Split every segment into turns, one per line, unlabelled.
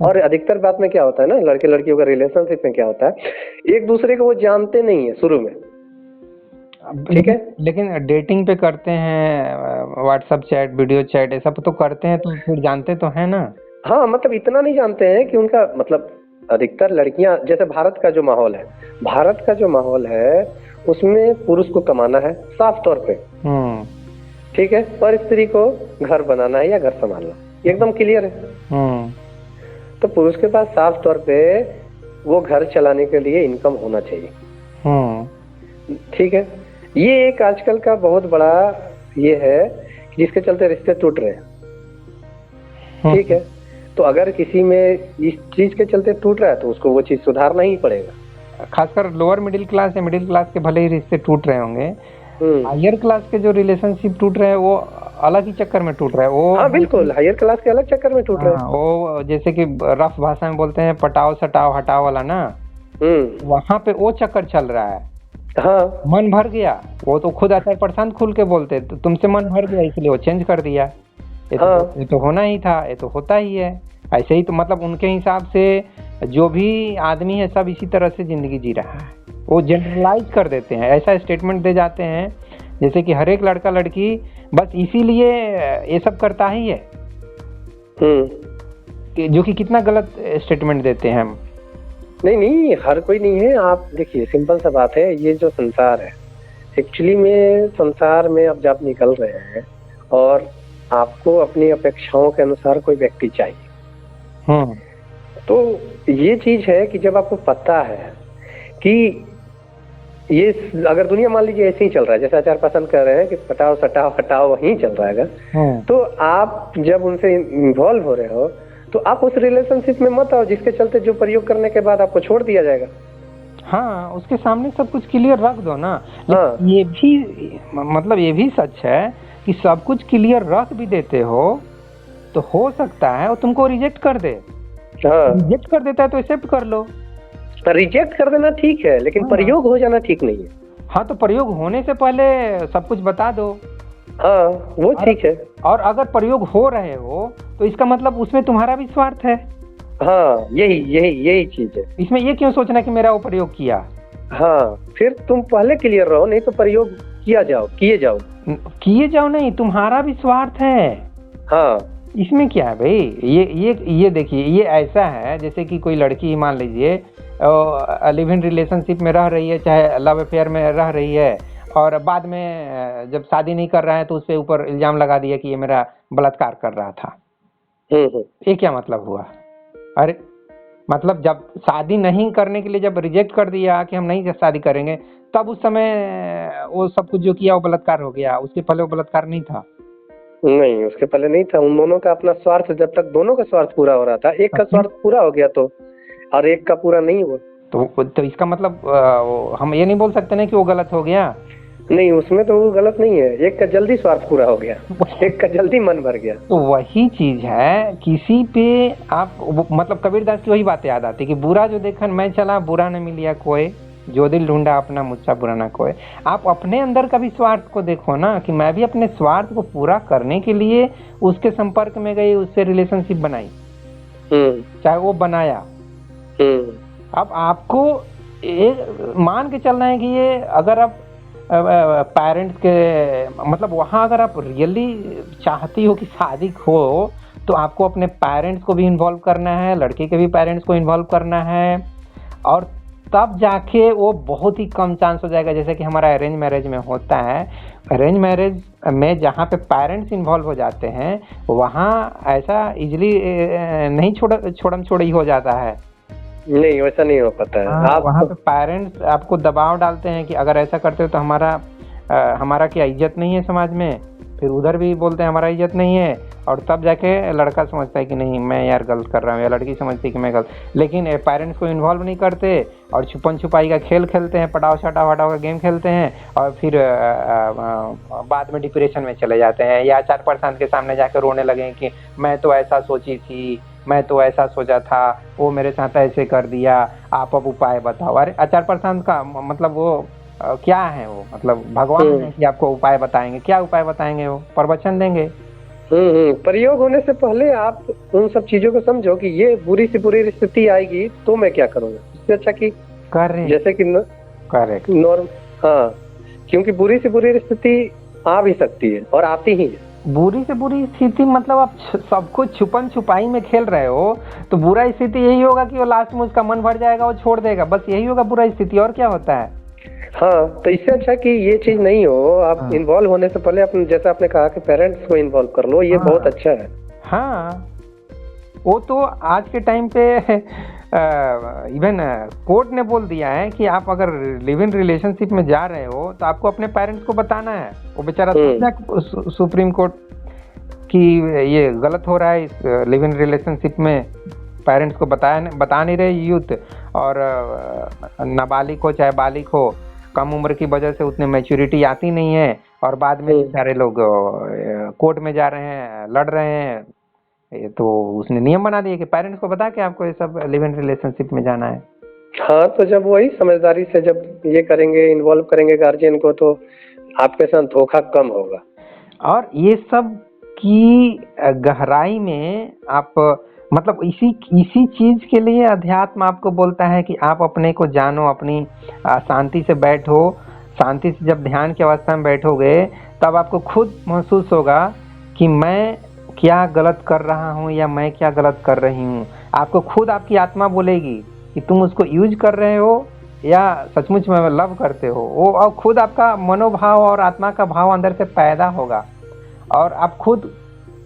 और अधिकतर बात में क्या होता है ना, लड़के लड़कियों का रिलेशनशिप में क्या होता है, एक दूसरे को वो जानते नहीं है शुरू में, ठीक है।
लेकिन डेटिंग पे करते हैं, व्हाट्सएप चैट, वीडियो चैट, ये सब तो करते हैं, तो फिर जानते तो है ना।
हाँ, मतलब इतना नहीं जानते हैं कि उनका मतलब, अधिकतर लड़कियां, जैसे भारत का जो माहौल है, भारत का जो माहौल है उसमें पुरुष को कमाना है साफ तौर पे, ठीक है, और स्त्री को घर बनाना है या घर संभालना, एकदम क्लियर है। तो पुरुष के पास साफ तौर पे वो घर चलाने के लिए इनकम होना चाहिए, ठीक है। ये एक आजकल का बहुत बड़ा ये है कि जिसके चलते रिश्ते टूट रहे हैं, ठीक है। तो अगर किसी में इस चीज के चलते टूट रहा है तो उसको वो चीज सुधारना ही पड़ेगा।
खासकर लोअर मिडिल क्लास या मिडिल क्लास के भले ही रिश्ते टूट रहे होंगे, हायर क्लास के जो रिलेशनशिप टूट रहे हैं वो अलग ही चक्कर में टूट रहा है। वो
हाँ बिल्कुल, हायर क्लास के अलग चक्कर में टूट रहे हैं।
वो जैसे कि रफ भाषा में बोलते हैं पटाओ सटाओ हटाओ वाला ना, वहाँ पे वो चक्कर चल रहा है।
हाँ,
मन भर गया, वो तो खुद आता है प्रशांत खुल के बोलते, तो तुमसे मन भर गया इसलिए वो चेंज कर दिया। ये तो होना ही था, ये तो होता ही है। ऐसे ही तो मतलब उनके हिसाब से जो भी आदमी है सब इसी तरह से जिंदगी जी रहा है, वो जनरलाइज कर देते हैं, ऐसा स्टेटमेंट दे जाते हैं जैसे कि हर एक लड़का लड़की बस इसीलिए ये सब करता ही है, जो कि कितना गलत स्टेटमेंट देते हैं हम।
नहीं, हर कोई नहीं है। आप देखिए, सिंपल सा बात है, ये जो संसार है एक्चुअली में, संसार में अब जब निकल रहे हैं और आपको अपनी अपेक्षाओं के अनुसार कोई व्यक्ति चाहिए, तो ये चीज है कि जब आपको पता है कि ये अगर दुनिया मान लीजिए ऐसे ही चल रहा है जैसे आचार पसंद कर रहे हैं कि पटाओ सटाओ हटाओ वहीं चल रहा है, तो आप जब उनसे इन्वॉल्व हो रहे हो तो आप उस रिलेशनशिप में मत आओ जिसके चलते जो प्रयोग करने के बाद आपको छोड़ दिया जाएगा।
हाँ, उसके सामने सब कुछ क्लियर रख दो ना। ये भी मतलब ये भी सच है कि सब कुछ क्लियर रख भी देते हो तो हो सकता है वो तुमको रिजेक्ट कर दे। रिजेक्ट कर देता है तो एक्सेप्ट कर लो।
रिजेक्ट कर देना ठीक है, लेकिन प्रयोग हो जाना ठीक नहीं है।
हाँ, तो प्रयोग होने से पहले सब कुछ बता दो।
हाँ, वो ठीक है। और
अगर प्रयोग हो रहे हो तो इसका मतलब उसमें तुम्हारा भी स्वार्थ है।
हाँ, यही चीज है।
इसमें ये क्यों सोचना कि मेरा वो प्रयोग किया।
हाँ, फिर तुम पहले क्लियर रहो, नहीं तो प्रयोग किए जाओ नहीं, तुम्हारा भी स्वार्थ है।
हाँ, इसमें क्या है भाई। ये देखिए, ये ऐसा है जैसे कि कोई लड़की मान लीजिए लिव इन रिलेशनशिप में रह रही है, चाहे लव अफेयर में रह रही है, और बाद में जब शादी नहीं कर रहा है तो उसके ऊपर इल्जाम लगा दिया कि ये मेरा बलात्कार कर रहा था। ये क्या मतलब हुआ। अरे मतलब जब शादी नहीं करने के लिए जब रिजेक्ट कर दिया कि हम नहीं शादी करेंगे, तब उस समय वो सब कुछ जो किया वो बलात्कार हो गया। उसके पहले वो बलात्कार नहीं था।
नहीं, उसके पहले नहीं था। उन दोनों का अपना स्वार्थ, जब तक दोनों का स्वार्थ पूरा हो रहा था, एक का स्वार्थ पूरा हो गया तो, और एक का पूरा नहीं हुआ
तो इसका मतलब हम ये नहीं बोल सकते ना कि वो गलत हो गया।
नहीं, उसमें तो वो गलत नहीं है। एक का जल्दी स्वार्थ पूरा हो गया, एक का जल्दी मन भर गया।
तो वही चीज है, किसी पे आप मतलब कबीरदास की वही बात याद आती कि बुरा जो देखन मैं चला, बुरा न मिलिया कोई, जो दिल ढूंढा अपना मुझसा बुरा ना कोई। आप अपने अंदर का भी स्वार्थ को देखो ना, कि मैं भी अपने स्वार्थ को पूरा करने के लिए उसके संपर्क में गई, उससे रिलेशनशिप बनाई, चाहे वो बनाया। अब आपको मान के चलना है कि ये अगर आप पेरेंट्स के मतलब वहाँ अगर आप रियली चाहती हो कि शादी हो, तो आपको अपने पेरेंट्स को भी इन्वॉल्व करना है, लड़के के भी पेरेंट्स को इन्वॉल्व करना है, और तब जाके वो बहुत ही कम चांस हो जाएगा। जैसे कि हमारा अरेंज मैरिज में होता है, अरेंज मैरिज में जहाँ पे पेरेंट्स इन्वॉल्व हो जाते हैं वहाँ ऐसा इजीली नहीं छोड़म छोड़ी हो जाता है।
नहीं, वैसा नहीं हो पाता है।
आप वहाँ पे पेरेंट्स आपको दबाव डालते हैं कि अगर ऐसा करते हो तो हमारा क्या इज्जत नहीं है समाज में, फिर उधर भी बोलते हैं हमारा इज्जत नहीं है, और तब जाके लड़का समझता है कि नहीं मैं यार गलत कर रहा हूँ, या लड़की समझती है कि मैं गलत। लेकिन पेरेंट्स को इन्वॉल्व नहीं करते और छुपन छुपाई का खेल खेलते हैं, पटाव छटाव हटाव का गेम खेलते हैं, और फिर बाद में डिप्रेशन में चले जाते हैं, या आचार प्रशांत के सामने जाकर रोने लगे कि मैं तो ऐसा सोची थी, मैं तो ऐसा सोचा था, वो मेरे साथ ऐसे कर दिया, आप अब उपाय बताओ। अरे आचार प्रशांत का मतलब वो क्या है, वो मतलब भगवान है कि आपको उपाय बताएंगे। क्या उपाय बताएंगे, वो प्रवचन देंगे।
प्रयोग होने से पहले आप उन सब चीजों को समझो कि ये बुरी से बुरी स्थिति आएगी तो मैं क्या करूंगा। इससे अच्छा कि जैसे कि
करेक्ट
नॉर्म हाँ, क्योंकि बुरी से बुरी स्थिति आ भी सकती है और आती ही है।
बुरी से बुरी स्थिति मतलब आप सब कुछ छुपन छुपाई में खेल रहे हो, तो बुरा स्थिति यही होगा कि वो लास्ट में उसका मन भर जाएगा, वो छोड़ देगा, बस यही होगा बुरा स्थिति, और क्या होता है।
हाँ, तो इससे अच्छा कि ये चीज नहीं हो। आप इन्वॉल्व होने से पहले अपने, जैसा आपने कहा कि पेरेंट्स को इन्वॉल्व कर लो, ये बहुत अच्छा है।
हाँ, वो तो आज के टाइम पे इवन कोर्ट ने बोल दिया है कि आप अगर लिव इन रिलेशनशिप में जा रहे हो तो आपको अपने पेरेंट्स को बताना है। वो बेचारा सुप्रीम कोर्ट कि ये गलत हो रहा है इस लिव इन रिलेशनशिप में, पेरेंट्स को बता नहीं रहे यूथ, और नाबालिग हो चाहे बालिग हो, कम उम्र की वजह से उतने मैच्योरिटी आती नहीं है, और बाद में सारे लोग कोर्ट में जा रहे हैं, लड़ रहे हैं। ये तो उसने नियम बना दिए कि पेरेंट्स को बता के आपको ये सब लिव इन रिलेशनशिप में जाना है।
हाँ, तो जब वही समझदारी से जब ये करेंगे, इन्वॉल्व करेंगे गार्जियन को, तो आपके साथ धोखा कम होगा।
और ये सब की गहराई में आप मतलब इसी चीज के लिए अध्यात्म आपको बोलता है कि आप अपने को जानो, अपनी शांति से बैठो। शांति से जब ध्यान की अवस्था में बैठोगे तब आपको खुद महसूस होगा कि मैं क्या गलत कर रहा हूँ या मैं क्या गलत कर रही हूँ। आपको खुद आपकी आत्मा बोलेगी कि तुम उसको यूज कर रहे हो या सचमुच में लव करते हो। वो और खुद आपका मनोभाव और आत्मा का भाव अंदर से पैदा होगा, और आप खुद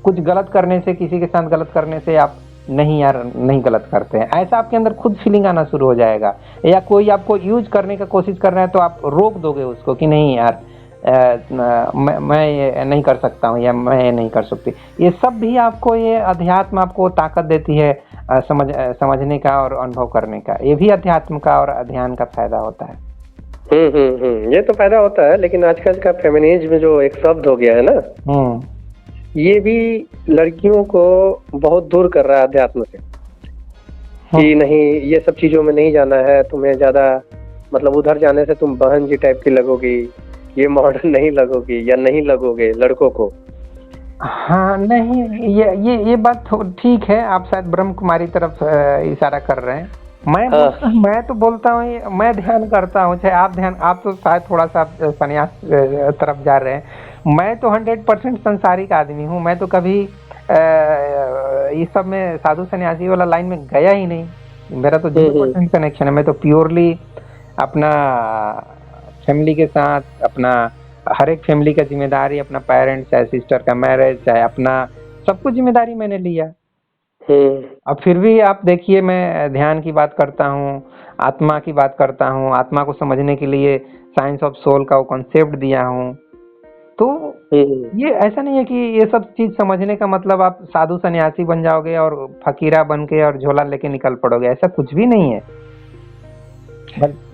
कुछ गलत करने से, किसी के साथ गलत करने से आप नहीं यार नहीं गलत करते हैं, ऐसा आपके अंदर खुद फीलिंग आना शुरू हो जाएगा। या कोई आपको यूज करने का कोशिश कर रहा है तो आप रोक दोगे उसको कि नहीं यार मैं ये नहीं कर सकता हूँ या मैं ये नहीं कर सकती। ये सब भी आपको, ये अध्यात्म आपको ताकत देती है समझने का और अनुभव करने का। ये भी अध्यात्म का और ध्यान का फायदा होता है।
ये तो फायदा होता है, लेकिन आजकल का फेमिनिज्म जो एक शब्द हो गया है ना, ये भी लड़कियों को बहुत दूर कर रहा है अध्यात्म से। कि नहीं, ये सब चीजों में नहीं जाना है, तुम्हें ज्यादा मतलब उधर जाने से तुम बहन जी टाइप की लगोगी, ये मॉडर्न नहीं लगोगी या नहीं लगोगे लड़कों को।
हाँ, नहीं, ये बात ठीक है। आप शायद ब्रह्म कुमारी तरफ इशारा कर रहे हैं। मैं तो बोलता हूँ, मैं ध्यान करता हूँ, चाहे आप तो शायद थोड़ा सा संन्यास तरफ जा रहे हैं। मैं तो 100% संसारिक आदमी हूँ। मैं तो कभी इस सब में साधु सन्यासी वाला लाइन में गया ही नहीं। मेरा तो 0% कनेक्शन है। मैं तो प्योरली अपना फैमिली के साथ, अपना हर एक फैमिली का जिम्मेदारी, अपना पेरेंट्स चाहे सिस्टर का मैरिज चाहे अपना, सब कुछ जिम्मेदारी मैंने लिया। अब फिर भी आप देखिए, मैं ध्यान की बात करता हूँ, आत्मा की बात करता हूँ, आत्मा को समझने के लिए साइंस ऑफ सोल का वो कॉन्सेप्ट दिया हूँ। तो ये ऐसा नहीं है कि ये सब चीज समझने का मतलब आप साधु सन्यासी बन जाओगे और फकीरा बन के और झोला लेके निकल पड़ोगे, ऐसा कुछ भी नहीं है।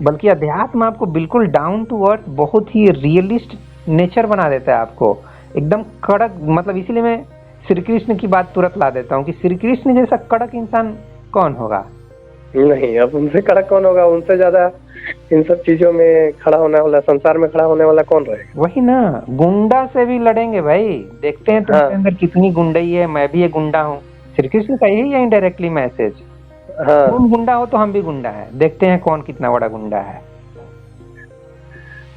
बल्कि अध्यात्म आपको बिल्कुल डाउन टू अर्थ, बहुत ही रियलिस्ट नेचर बना देता है आपको, एकदम कड़क। मतलब इसीलिए मैं श्री कृष्ण की बात तुरंत ला देता हूँ कि श्री कृष्ण जैसा कड़क इंसान कौन होगा।
नहीं, अब उनसे कड़क कौन होगा? उनसे ज्यादा इन सब चीजों में खड़ा होने वाला, संसार में खड़ा होने वाला कौन रहेगा?
वही ना, गुंडा से भी लड़ेंगे भाई। देखते हैं तुम्हारे अंदर कितनी गुंडई है, मैं भी एक गुंडा हूँ। श्री कृष्ण का यही है इनडायरेक्टली मैसेज। तुम गुंडा हो तो हम भी गुंडा है, देखते हैं कौन कितना बड़ा गुंडा है।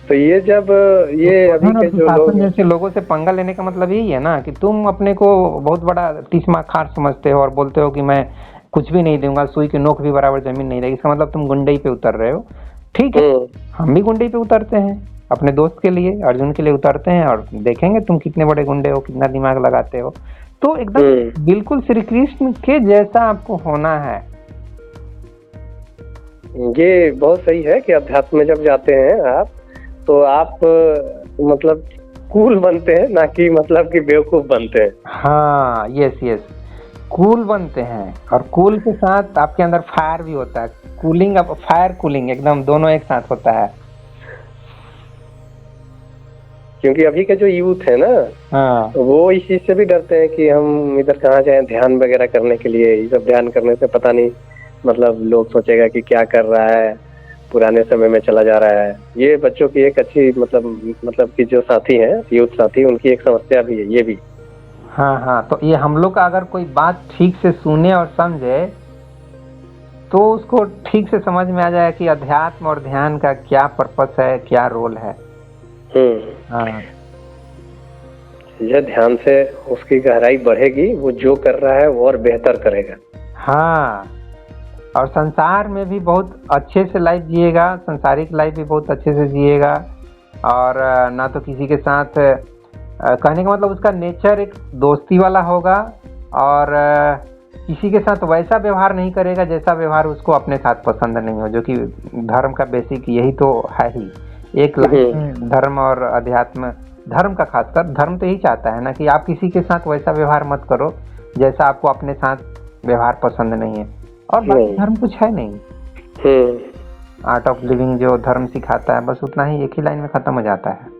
तो ये जब ये अभी के जो लोग
जैसे लोगों से पंगा लेने का मतलब यही है ना कि तुम अपने को बहुत बड़ा तीसमा खार समझते हो और बोलते हो कि मैं कुछ भी नहीं दूंगा, सुई की नोक भी बराबर जमीन नहीं रहेगी। इसका मतलब तुम गुंडई पे उतर रहे हो। ठीक है, हम भी गुंडई पे उतरते हैं, अपने दोस्त के लिए, अर्जुन के लिए उतरते हैं, और देखेंगे तुम कितने बड़े गुंडे हो, कितना दिमाग लगाते हो। तो एकदम बिल्कुल श्री कृष्ण के जैसा आपको होना है।
ये बहुत सही है कि अध्यात्म में जब जाते हैं आप, तो आप मतलब कूल बनते हैं, ना कि मतलब कि बेवकूफ बनते हैं।
हाँ, यस, कूल बनते हैं, और कूल के साथ आपके अंदर फायर भी होता है। कूलिंग, अब फायर कूलिंग एकदम दोनों एक साथ होता है।
क्योंकि अभी के जो यूथ है ना, तो वो इस चीज से भी डरते हैं कि हम इधर कहाँ जाएं ध्यान वगैरह करने के लिए। ये सब ध्यान करने से पता नहीं, मतलब लोग सोचेगा कि क्या कर रहा है, पुराने समय में चला जा रहा है। ये बच्चों की एक अच्छी मतलब कि जो साथी हैं, यूथ साथी, उनकी एक समस्या भी है ये भी।
हाँ हाँ, तो ये हम लोग का अगर कोई बात ठीक से सुने और समझे तो उसको ठीक से समझ में आ जाए कि अध्यात्म और ध्यान का क्या पर्पस है, क्या रोल है। हाँ,
यह ध्यान से उसकी गहराई बढ़ेगी, वो जो कर रहा है वो और बेहतर करेगा।
हाँ, और संसार में भी बहुत अच्छे से लाइफ जिएगा, संसारिक लाइफ भी बहुत अच्छे से जिएगा, और ना तो किसी के साथ कहने का मतलब उसका नेचर एक दोस्ती वाला होगा, और किसी के साथ वैसा व्यवहार नहीं करेगा जैसा व्यवहार उसको अपने साथ पसंद नहीं हो, जो कि धर्म का बेसिक यही तो है ही। एक लाइफ में धर्म और अध्यात्म, धर्म का खासकर, धर्म तो यही चाहता है ना कि आप किसी के साथ वैसा व्यवहार मत करो जैसा आपको अपने साथ व्यवहार पसंद नहीं है, और बाकी धर्म कुछ है नहीं। आर्ट ऑफ लिविंग जो धर्म सिखाता है बस उतना ही, एक ही लाइन में खत्म हो जाता है।